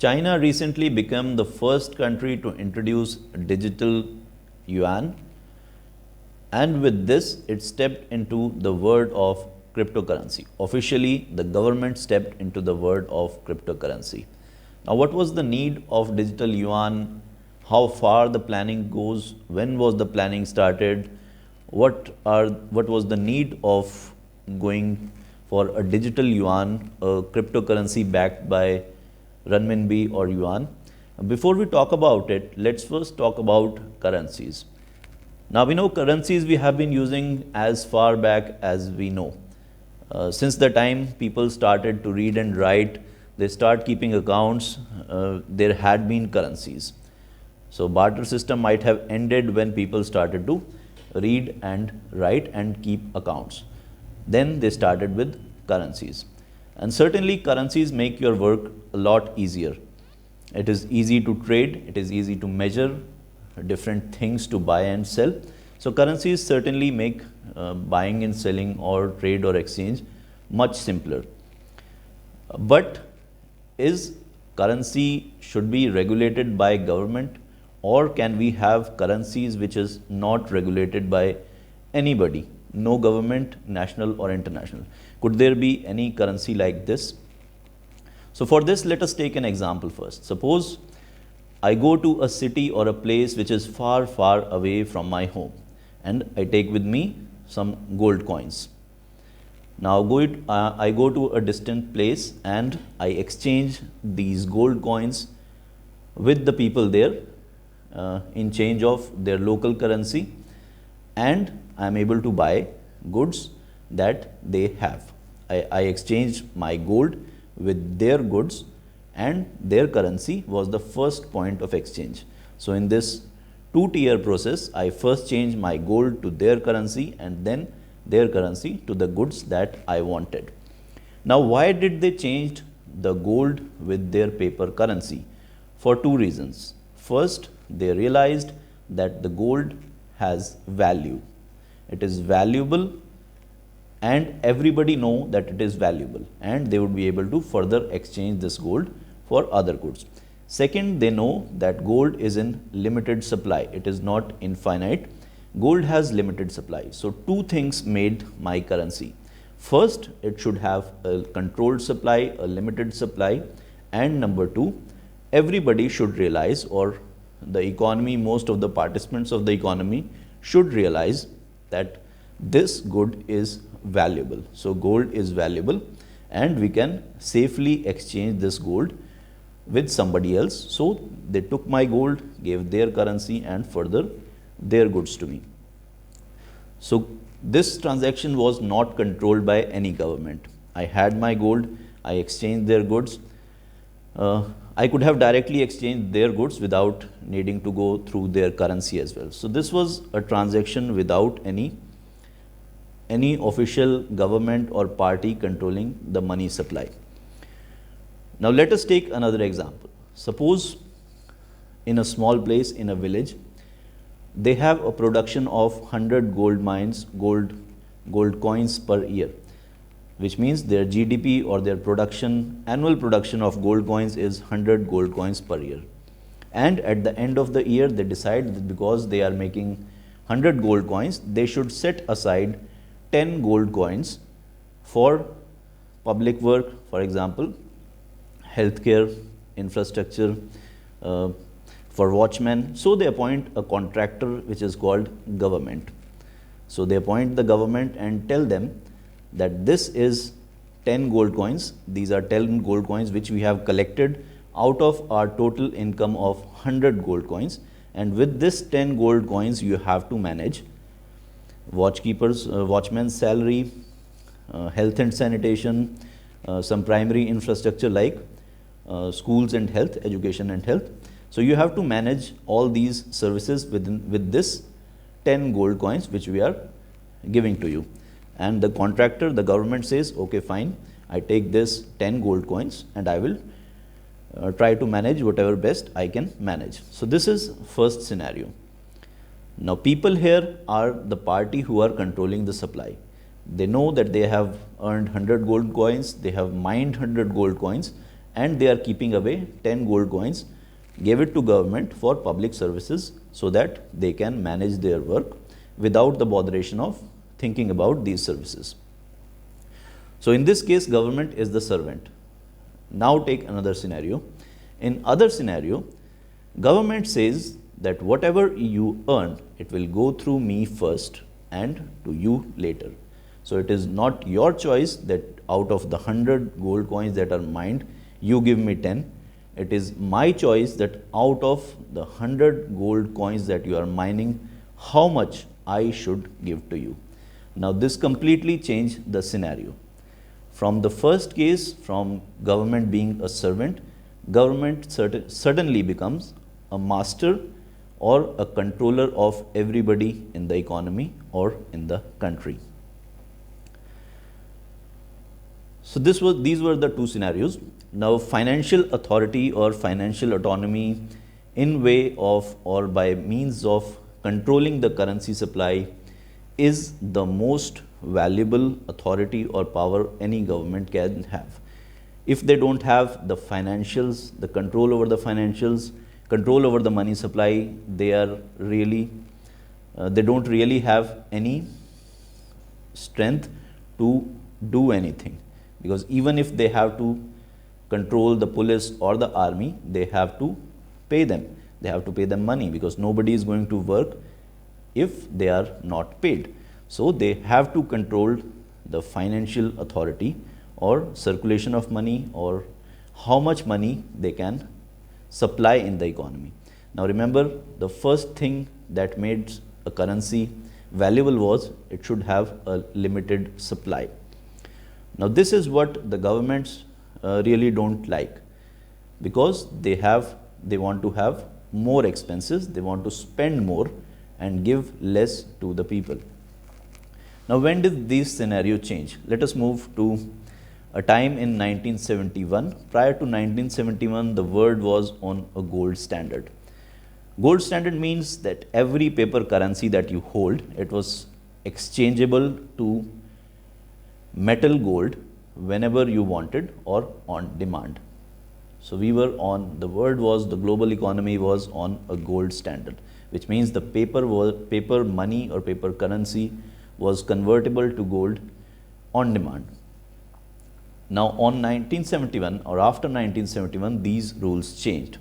China recently became the first country to introduce digital yuan, and with this, it stepped into the world of cryptocurrency. Officially, the government stepped into the world of cryptocurrency. Now, what was the need of digital yuan? How far the planning goes? When was the planning started? What was the need of going for a digital yuan, a cryptocurrency backed by renminbi or yuan? Before we talk about it, let's first talk about currencies. Now we know currencies we have been using as far back as we know. Since the time people started to read and write, they start keeping accounts, there had been currencies. So barter system might have ended when people started to read and write and keep accounts. Then they started with currencies. And certainly currencies make your work a lot easier. It is easy to trade, it is easy to measure different things to buy and sell. So currencies certainly make buying and selling or trade or exchange much simpler. But is currency should be regulated by government, or can we have currencies which is not regulated by anybody, no government, national or international? Could there be any currency like this? So for this, let us take an example first. Suppose I go to a city or a place which is far, far away from my home, and I take with me some gold coins. Now I go to a distant place and I exchange these gold coins with the people there in change of their local currency, and I am able to buy goods that they have. I exchange my gold with their goods, and their currency was the first point of exchange. So in this two-tier process, I first change my gold to their currency and then their currency to the goods that I wanted. Now, why did they change the gold with their paper currency? For two reasons. First, they realized that the gold has value. It is valuable, and everybody know that it is valuable, and they would be able to further exchange this gold for other goods. Second, they know that gold is in limited supply. It is not infinite. Gold has limited supply. So two things made my currency. First, it should have a controlled supply, a limited supply, and number two, everybody should realize, or the economy, most of the participants of the economy should realize that this good is valuable. So gold is valuable, and we can safely exchange this gold with somebody else. So they took my gold, gave their currency, and further their goods to me. So this transaction was not controlled by any government. I had my gold, I exchanged their goods. I could have directly exchanged their goods without needing to go through their currency as well. So this was a transaction without any official government or party controlling the money supply. Now let us take another example. Suppose in a small place, in a village, they have a production of 100 gold coins per year, which means their GDP or their annual production of gold coins is 100 gold coins per year. And at the end of the year, they decide that because they are making 100 gold coins, they should set aside 10 gold coins for public work, for example, healthcare, infrastructure, for watchmen. So they appoint a contractor which is called government. So they appoint the government and tell them that this is 10 gold coins. These are 10 gold coins which we have collected out of our total income of 100 gold coins. And with this 10 gold coins, you have to manage watchmen's salary, health and sanitation, some primary infrastructure like schools and health, education and health. So you have to manage all these services with this 10 gold coins which we are giving to you. And the contractor, the government says, okay, fine, I take this 10 gold coins and I will try to manage whatever best I can manage. So this is first scenario. Now people here are the party who are controlling the supply. They know that they have earned 100 gold coins, they have mined 100 gold coins, and they are keeping away 10 gold coins, gave it to government for public services so that they can manage their work without the botheration of thinking about these services. So in this case, government is the servant. Now take another scenario. In other scenario, government says that whatever you earn, it will go through me first and to you later. So it is not your choice that out of the 100 gold coins that are mined, you give me 10. It is my choice that out of the 100 gold coins that you are mining, how much I should give to you. Now this completely changed the scenario. From the first case, from government being a servant, government suddenly becomes a master or a controller of everybody in the economy or in the country. So these were the two scenarios. Now financial authority or financial autonomy in way of or by means of controlling the currency supply is the most valuable authority or power any government can have. If they don't have the financials, the control over the financials, control over the money supply, they are really, they don't really have any strength to do anything. Because even if they have to control the police or the army, they have to pay them. They have to pay them money because nobody is going to work if they are not paid. So they have to control the financial authority or circulation of money or how much money they can supply in the economy. Now remember, the first thing that made a currency valuable was it should have a limited supply. Now this is what the governments really don't like, because they want to have more expenses, they want to spend more and give less to the people. Now when did this scenario change? Let us move to a time in 1971. Prior to 1971, the world was on a gold standard. Gold standard means that every paper currency that you hold, it was exchangeable to metal gold whenever you wanted or on demand. So the global economy was on a gold standard, which means the paper money or paper currency was convertible to gold on demand. Now on 1971 or after 1971, these rules changed,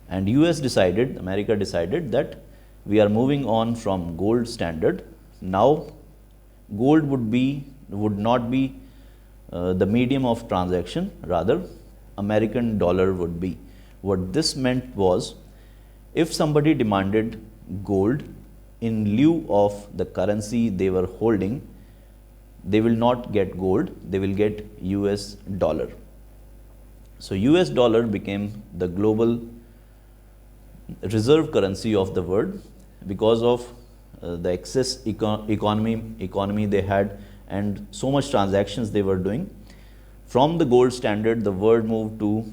and America decided that we are moving on from gold standard. Now gold would not be the medium of transaction, rather American dollar would be. What this meant was, if somebody demanded gold in lieu of the currency they were holding, they will not get gold, they will get US dollar. So US dollar became the global reserve currency of the world because of the excess economy they had and so much transactions they were doing. From the gold standard, the world moved to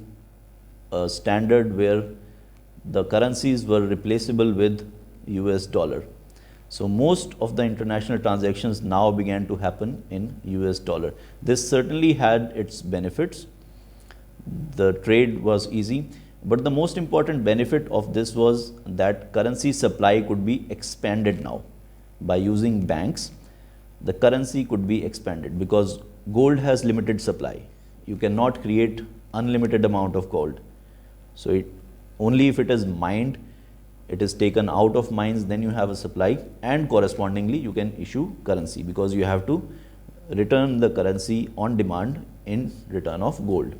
a standard where the currencies were replaceable with US dollar. So most of the international transactions now began to happen in US dollar. This certainly had its benefits. The trade was easy, but the most important benefit of this was that currency supply could be expanded now. By using banks, the currency could be expanded because gold has limited supply. You cannot create unlimited amount of gold. So only if it is mined, it is taken out of mines, then you have a supply, and correspondingly you can issue currency because you have to return the currency on demand in return of gold.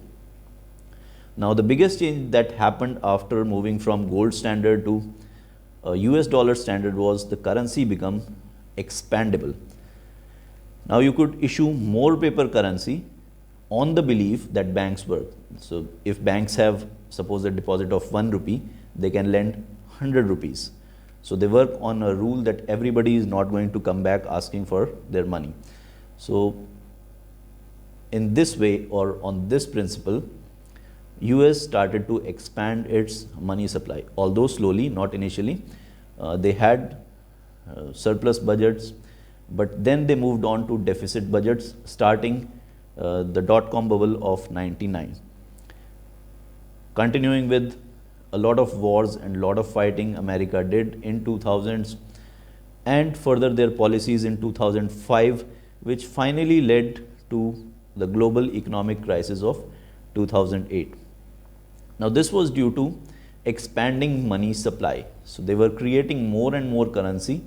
Now the biggest change that happened after moving from gold standard to US dollar standard was the currency become expandable. Now you could issue more paper currency on the belief that banks work. So if banks have suppose a deposit of 1 rupee, they can lend 100 rupees. So they work on a rule that everybody is not going to come back asking for their money. So in this way or on this principle, US started to expand its money supply, although slowly, not initially. They had surplus budgets, but then they moved on to deficit budgets starting the dot-com bubble of 99. Continuing with a lot of wars and lot of fighting America did in 2000s, and further their policies in 2005, which finally led to the global economic crisis of 2008. Now this was due to expanding money supply. So they were creating more and more currency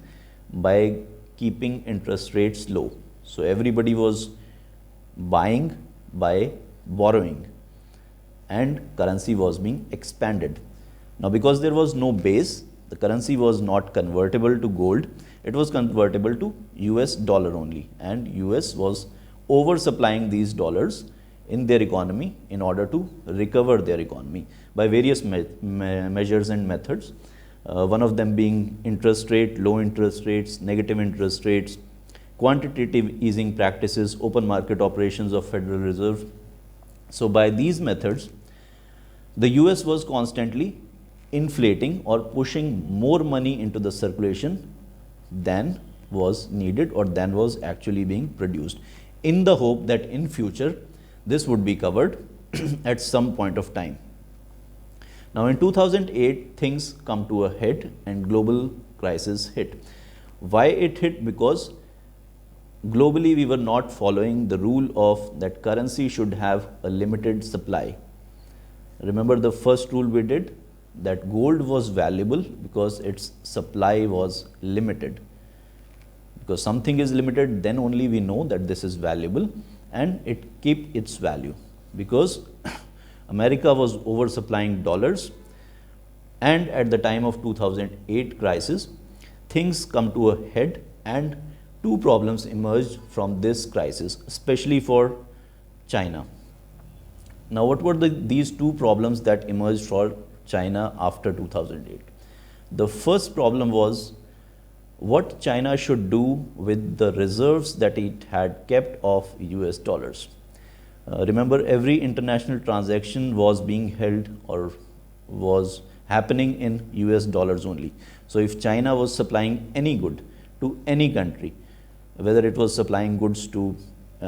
by keeping interest rates low. So everybody was buying by borrowing, and currency was being expanded. Now because there was no base, the currency was not convertible to gold, it was convertible to US dollar only, and US was oversupplying these dollars in their economy in order to recover their economy by various measures and methods. One of them being interest rate, low interest rates, negative interest rates, quantitative easing practices, open market operations of Federal Reserve. So by these methods, the US was constantly inflating or pushing more money into the circulation than was needed or than was actually being produced, in the hope that in future this would be covered at some point of time. Now in 2008, things come to a head and global crisis hit. Why it hit? Because globally we were not following the rule of that currency should have a limited supply. Remember the first rule we did, that gold was valuable because its supply was limited. Because something is limited, then only we know that this is valuable, and it keep its value. Because America was oversupplying dollars, and at the time of 2008 crisis, things come to a head, and two problems emerged from this crisis, especially for China. Now what were these two problems that emerged for China after 2008? The first problem was what China should do with the reserves that it had kept of US dollars. Remember, every international transaction was being held or was happening in US dollars only. So if China was supplying any good to any country, whether it was supplying goods to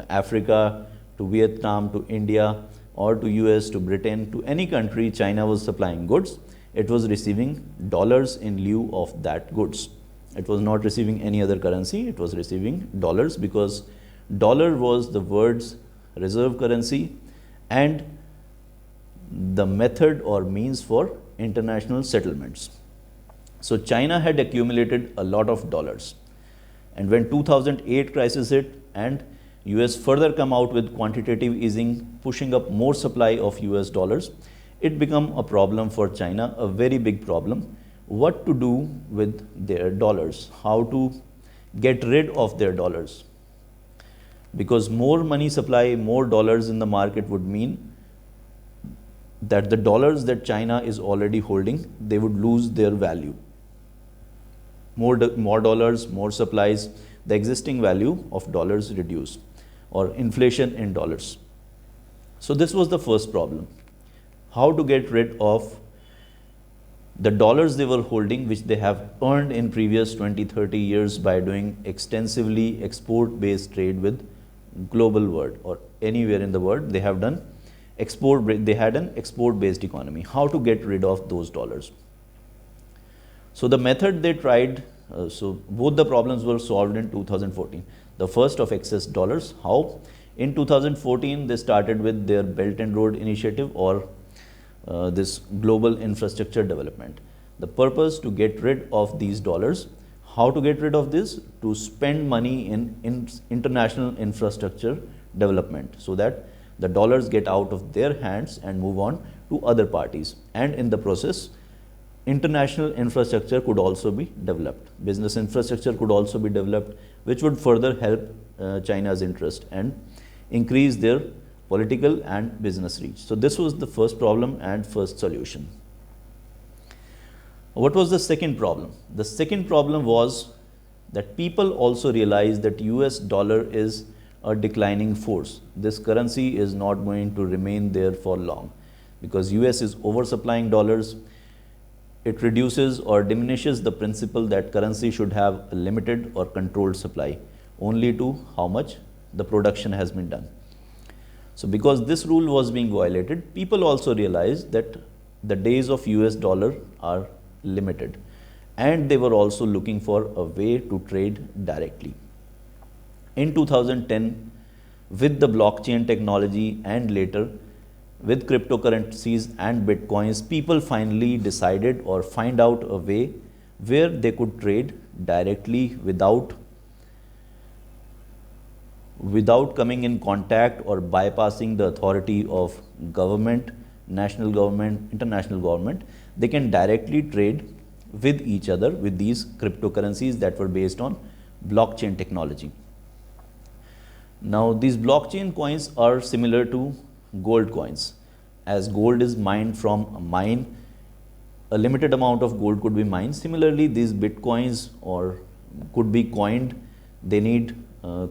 Africa, to Vietnam, to India, or to US, to Britain, to any country China was supplying goods, it was receiving dollars in lieu of that goods. It was not receiving any other currency, it was receiving dollars, because dollar was the world's reserve currency and the method or means for international settlements. So China had accumulated a lot of dollars, and when 2008 crisis hit and US further come out with quantitative easing, pushing up more supply of US dollars, it became a problem for China, a very big problem. What to do with their dollars? How to get rid of their dollars? Because more money supply, more dollars in the market would mean that the dollars that China is already holding, they would lose their value. More dollars, more supplies, the existing value of dollars reduce, or inflation in dollars. So this was the first problem. How to get rid of the dollars they were holding, which they have earned in previous 20-30 years by doing extensively export-based trade with global world or anywhere in the world. They have done they had an export-based economy. How to get rid of those dollars? So the method they tried, so both the problems were solved in 2014. The first of excess dollars. How? In 2014, they started with their Belt and Road Initiative, or this global infrastructure development. The purpose to get rid of these dollars. How to get rid of this? To spend money in international infrastructure development, so that the dollars get out of their hands and move on to other parties. And in the process, international infrastructure could also be developed. Business infrastructure could also be developed, which would further help China's interest and increase their political and business reach. So this was the first problem and first solution. What was the second problem? The second problem was that people also realized that US dollar is a declining force. This currency is not going to remain there for long, because US is oversupplying dollars. It reduces or diminishes the principle that currency should have a limited or controlled supply, only to how much the production has been done. So because this rule was being violated, people also realized that the days of US dollar are limited, and they were also looking for a way to trade directly. In 2010, with the blockchain technology and later with cryptocurrencies and bitcoins, people finally decided or find out a way where they could trade directly without coming in contact or bypassing the authority of government, national government, international government. They can directly trade with each other with these cryptocurrencies that were based on blockchain technology. Now, these blockchain coins are similar to gold coins. As gold is mined from a mine, a limited amount of gold could be mined. Similarly, these bitcoins or could be coined. They need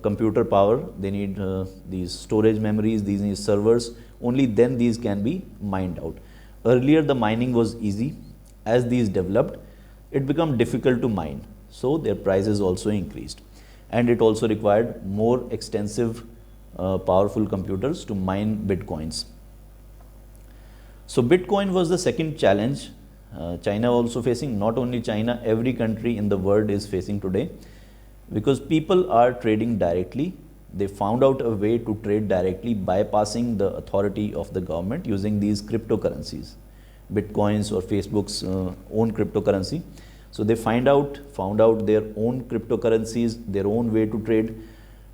computer power, they need these storage memories, these need servers. Only then these can be mined out. Earlier, the mining was easy. As these developed, it became difficult to mine. So their prices also increased. And it also required more extensive, powerful computers to mine bitcoins. So Bitcoin was the second challenge China also facing. Not only China, every country in the world is facing today, because people are trading directly. They found out a way to trade directly bypassing the authority of the government using these cryptocurrencies, bitcoins or Facebook's own cryptocurrency. So they found out their own cryptocurrencies, their own way to trade.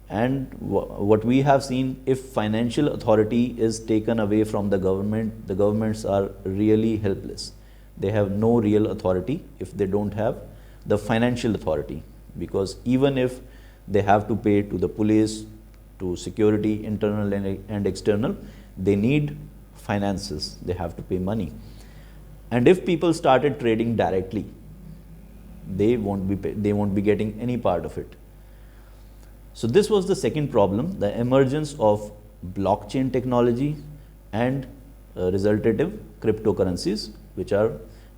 And what we have seen, if financial authority is taken away from the governments are really helpless. They have no real authority if they don't have the financial authority, because even if they have to pay to the police, to security, internal and external, they need finances, they have to pay money. And if people started trading directly, they won't be getting any part of it. So this was the second problem, the emergence of blockchain technology and resultative cryptocurrencies, which are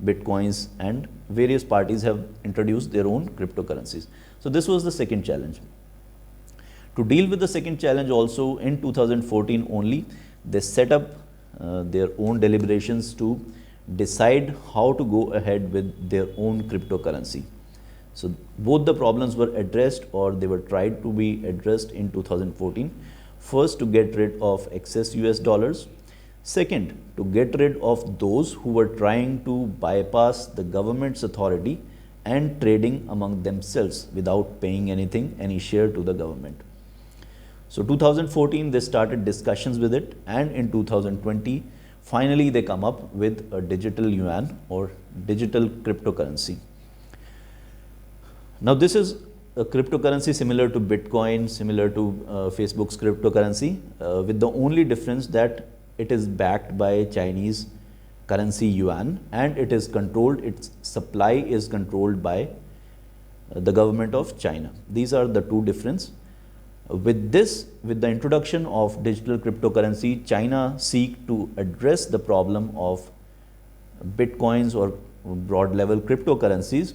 bitcoins, and various parties have introduced their own cryptocurrencies. So this was the second challenge. To deal with the second challenge also, in 2014 only, they set up their own deliberations to decide how to go ahead with their own cryptocurrency. So both the problems were addressed, or they were tried to be addressed in 2014. First, to get rid of excess US dollars. Second, to get rid of those who were trying to bypass the government's authority and trading among themselves without paying anything, any share to the government. So 2014, they started discussions with it, and in 2020, finally they come up with a digital yuan or digital cryptocurrency. Now this is a cryptocurrency similar to Bitcoin, similar to Facebook's cryptocurrency, with the only difference that it is backed by Chinese currency yuan, and it is controlled, its supply is controlled by the government of China. These are the two differences. With the introduction of digital cryptocurrency, China seek to address the problem of bitcoins or broad level cryptocurrencies,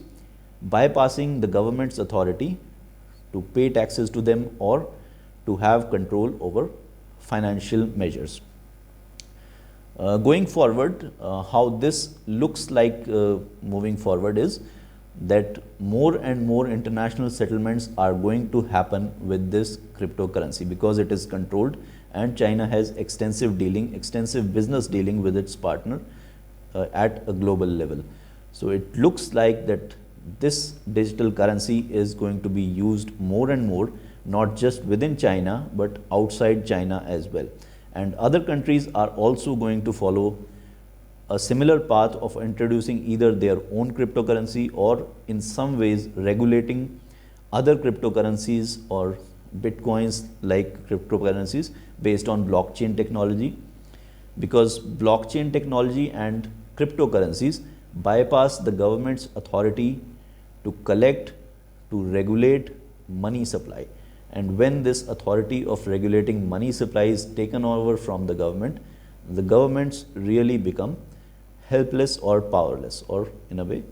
bypassing the government's authority to pay taxes to them or to have control over financial measures. Going forward, how this looks like moving forward is that more and more international settlements are going to happen with this cryptocurrency, because it is controlled, and China has extensive business dealing with its partner at a global level. So it looks like that this digital currency is going to be used more and more, not just within China, but outside China as well. And other countries are also going to follow a similar path of introducing either their own cryptocurrency or in some ways regulating other cryptocurrencies or bitcoins like cryptocurrencies based on blockchain technology, because blockchain technology and cryptocurrencies bypass the government's authority to collect, to regulate money supply. And when this authority of regulating money supply is taken over from the governments really become helpless or powerless, or in a way,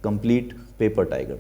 complete paper tiger.